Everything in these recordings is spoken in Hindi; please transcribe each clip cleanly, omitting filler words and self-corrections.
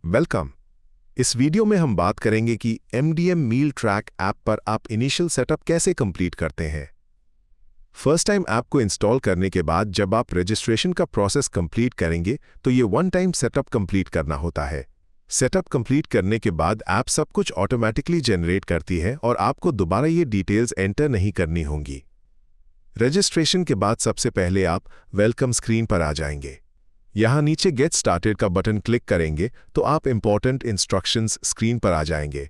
वेलकम। इस वीडियो में हम बात करेंगे कि MDM मील ट्रैक ऐप पर आप इनिशियल सेटअप कैसे कंप्लीट करते हैं। फर्स्ट टाइम ऐप को इंस्टॉल करने के बाद जब आप रजिस्ट्रेशन का प्रोसेस कंप्लीट करेंगे तो ये वन टाइम सेटअप कंप्लीट करना होता है। सेटअप कंप्लीट करने के बाद ऐप सब कुछ ऑटोमेटिकली जनरेट करती है और आपको दोबारा ये डिटेल्स एंटर नहीं करनी होंगी। रजिस्ट्रेशन के बाद सबसे पहले आप वेलकम स्क्रीन पर आ जाएंगे। यहाँ नीचे गेट स्टार्टेड का बटन क्लिक करेंगे तो आप इंपॉर्टेंट इंस्ट्रक्शंस स्क्रीन पर आ जाएंगे।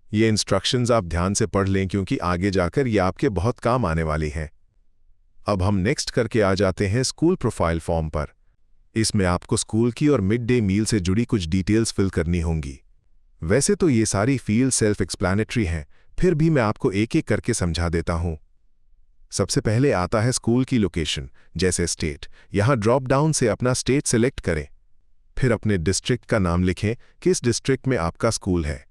ये इंस्ट्रक्शंस आप ध्यान से पढ़ लें क्योंकि आगे जाकर ये आपके बहुत काम आने वाली हैं। अब हम नेक्स्ट करके आ जाते हैं स्कूल प्रोफाइल फॉर्म पर। इसमें आपको स्कूल की और मिड डे मील से जुड़ी कुछ डिटेल्स फिल करनी होंगी। वैसे तो ये सारी फील्ड सेल्फ एक्सप्लेनेटरी हैं, फिर भी मैं आपको एक एक करके समझा देता हूँ। सबसे पहले आता है स्कूल की लोकेशन, जैसे स्टेट। यहाँ ड्रॉप डाउन से अपना स्टेट सिलेक्ट करें। फिर अपने डिस्ट्रिक्ट का नाम लिखें, किस डिस्ट्रिक्ट में आपका स्कूल है।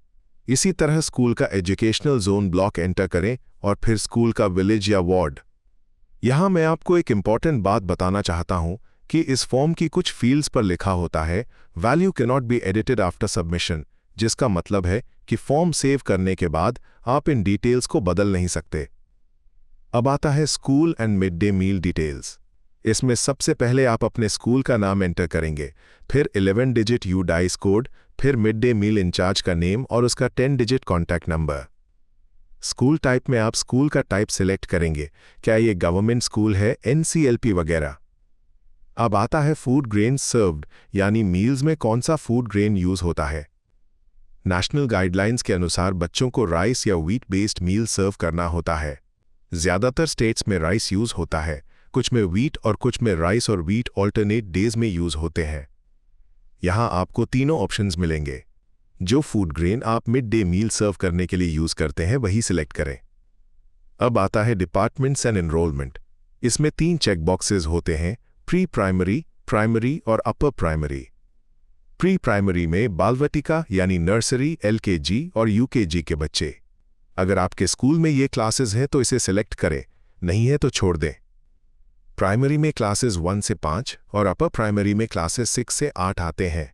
इसी तरह स्कूल का एजुकेशनल जोन ब्लॉक एंटर करें और फिर स्कूल का विलेज या वार्ड। यहाँ मैं आपको एक इम्पॉर्टेंट बात बताना चाहता हूँ कि इस फॉर्म की कुछ फील्ड्स पर लिखा होता है value can not be edited after submission, जिसका मतलब है कि फॉर्म सेव करने के बाद आप इन डिटेल्स को बदल नहीं सकते। अब आता है school and mid day meal details. इसमें सबसे पहले आप अपने स्कूल का नाम एंटर करेंगे, फिर 11 डिजिट UDICE कोड, फिर मिड डे मील इंचार्ज का नेम और उसका 10 digit contact number. School type में आप स्कूल का टाइप सिलेक्ट करेंगे, क्या ये गवर्नमेंट स्कूल है, NCLP वगैरह। अब आता है फूड ग्रेन सर्व्ड, यानी मील्स में कौन सा फूड ग्रेन यूज होता है। नेशनल गाइडलाइंस के अनुसार बच्चों को राइस या व्हीट बेस्ड मील सर्व करना होता है। ज्यादातर स्टेट्स में राइस यूज होता है, कुछ में व्हीट और कुछ में राइस और व्हीट ऑल्टरनेट डेज में यूज होते हैं। यहां आपको तीनों ऑप्शंस मिलेंगे। जो फूड ग्रेन आप मिड डे मील सर्व करने के लिए यूज करते हैं वही सिलेक्ट करें। अब आता है डिपार्टमेंट्स एंड एनरोलमेंट। इसमें 3 चेक बॉक्सेस होते हैं, प्री प्राइमरी, प्राइमरी और अपर प्राइमरी। प्री प्राइमरी में बालवटिका यानी नर्सरी, LKG और UKG के बच्चे। अगर आपके स्कूल में ये क्लासेस हैं तो इसे सिलेक्ट करें, नहीं है तो छोड़ दें। प्राइमरी में क्लासेस 1 से 5 और अपर प्राइमरी में क्लासेस 6 से 8 आते हैं।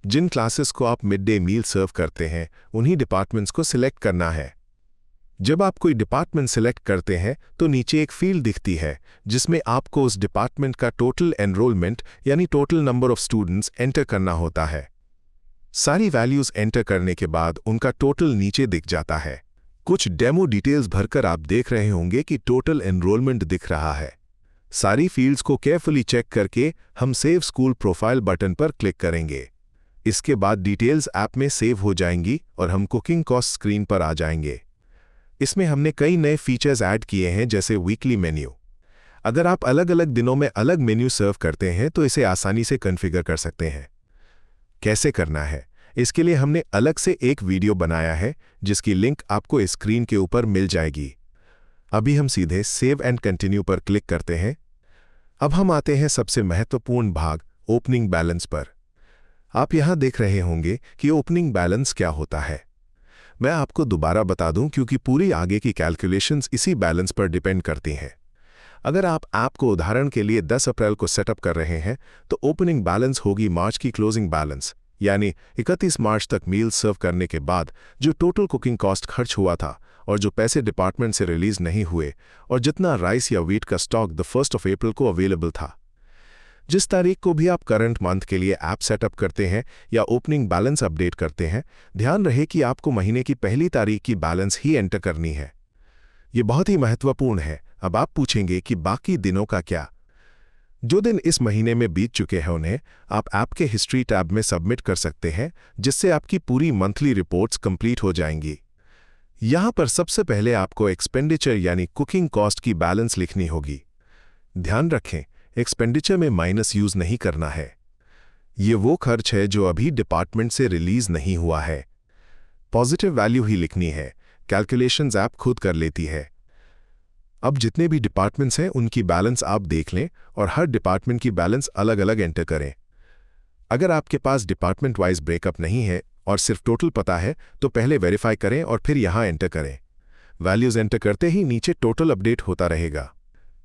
जिन क्लासेस को आप मिड डे मील सर्व करते हैं उन्हीं डिपार्टमेंट्स को सिलेक्ट करना है। जब आप कोई डिपार्टमेंट सिलेक्ट करते हैं तो नीचे एक फील्ड दिखती है जिसमें आपको उस डिपार्टमेंट का टोटल एनरोलमेंट यानी total number of students enter करना होता है। सारी वैल्यूज एंटर करने के बाद उनका टोटल नीचे दिख जाता है। कुछ डेमो डिटेल्स भरकर आप देख रहे होंगे कि टोटल एनरोलमेंट दिख रहा है। सारी फील्ड्स को केयरफुली चेक करके हम सेव स्कूल प्रोफाइल बटन पर क्लिक करेंगे। इसके बाद डिटेल्स ऐप में सेव हो जाएंगी और हम कुकिंग कॉस्ट स्क्रीन पर आ जाएंगे। इसमें हमने कई नए फीचर्स ऐड किए हैं, जैसे वीकली मेन्यू। अगर आप अलग अलग दिनों में अलग मेन्यू सर्व करते हैं तो इसे आसानी से कॉन्फ़िगर कर सकते हैं। कैसे करना है, इसके लिए हमने अलग से एक वीडियो बनाया है जिसकी लिंक आपको स्क्रीन के ऊपर मिल जाएगी। अभी हम सीधे सेव एंड कंटिन्यू पर क्लिक करते हैं। अब हम आते हैं सबसे महत्वपूर्ण भाग, ओपनिंग बैलेंस पर। आप यहां देख रहे होंगे कि ओपनिंग बैलेंस क्या होता है। मैं आपको दोबारा बता दूं क्योंकि पूरी आगे की कैलकुलेशंस इसी बैलेंस पर डिपेंड करती हैं। अगर आप ऐप को उदाहरण के लिए 10 अप्रैल को सेटअप कर रहे हैं तो ओपनिंग बैलेंस होगी मार्च की क्लोजिंग बैलेंस, यानी 31 मार्च तक मील सर्व करने के बाद जो टोटल कुकिंग कॉस्ट खर्च हुआ था और जो पैसे डिपार्टमेंट से रिलीज नहीं हुए और जितना राइस या व्हीट का स्टॉक द 1 अप्रैल को अवेलेबल था। जिस तारीख को भी आप करंट मंथ के लिए ऐप सेटअप करते हैं या ओपनिंग बैलेंस अपडेट करते हैं, ध्यान रहे कि आपको महीने की पहली तारीख की बैलेंस ही एंटर करनी है। ये बहुत ही महत्वपूर्ण है। अब आप पूछेंगे कि बाकी दिनों का क्या। जो दिन इस महीने में बीत चुके हैं उन्हें आप ऐप के हिस्ट्री टैब में सबमिट कर सकते हैं, जिससे आपकी पूरी मंथली रिपोर्ट्स कंप्लीट हो जाएंगी। यहां पर सबसे पहले आपको एक्सपेंडिचर यानी कुकिंग कॉस्ट की बैलेंस लिखनी होगी। ध्यान रखें, एक्सपेंडिचर में माइनस यूज नहीं करना है। ये वो खर्च है जो अभी डिपार्टमेंट से रिलीज नहीं हुआ है। पॉजिटिव वैल्यू ही लिखनी है, कैलकुलेशंस ऐप खुद कर लेती है। अब जितने भी डिपार्टमेंट्स हैं उनकी बैलेंस आप देख लें और हर डिपार्टमेंट की बैलेंस अलग अलग एंटर करें। अगर आपके पास डिपार्टमेंट वाइज ब्रेकअप नहीं है और सिर्फ टोटल पता है तो पहले वेरीफाई करें और फिर यहां एंटर करें। वैल्यूज एंटर करते ही नीचे टोटल अपडेट होता रहेगा।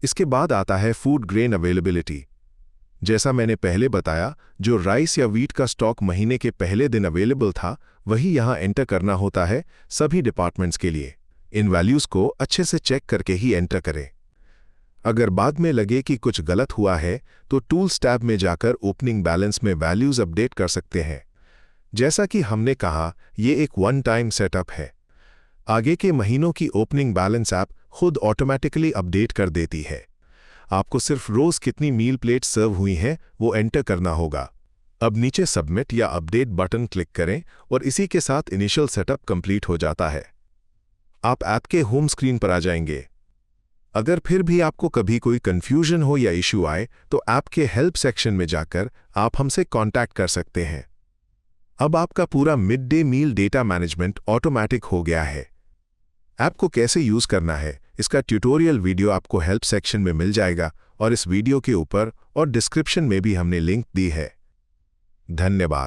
इसके बाद आता है फूड ग्रेन अवेलेबिलिटी। जैसा मैंने पहले बताया, जो राइस या वीट का स्टॉक महीने के पहले दिन अवेलेबल था, वही यहाँ एंटर करना होता है सभी डिपार्टमेंट्स के लिए। इन वैल्यूज़ को अच्छे से चेक करके ही एंटर करें। अगर बाद में लगे कि कुछ गलत हुआ है, तो टूल्स टैब में जाकर ओपनिंग बैलेंस में वैल्यूज़ अपडेट कर सकते हैं। जैसा कि हमने कहा, ये एक वन टाइम सेटअप है। आगे के महीनों की ओपनिंग बैलेंस ऐप खुद ऑटोमेटिकली अपडेट कर देती है। आपको सिर्फ रोज कितनी मील प्लेट सर्व हुई हैं वो एंटर करना होगा। अब नीचे सबमिट या अपडेट बटन क्लिक करें और इसी के साथ इनिशियल सेटअप कंप्लीट हो जाता है। आप ऐप के होम स्क्रीन पर आ जाएंगे। अगर फिर भी आपको कभी कोई कंफ्यूजन हो या इश्यू आए, तो ऐप के हेल्प सेक्शन में जाकर आप हमसे कांटेक्ट कर सकते हैं। अब आपका पूरा mid day meal data management automatic हो गया है। ऐप को कैसे यूज करना है, इसका ट्यूटोरियल वीडियो आपको हेल्प सेक्शन में मिल जाएगा और इस वीडियो के ऊपर और डिस्क्रिप्शन में भी हमने लिंक दी है। धन्यवाद।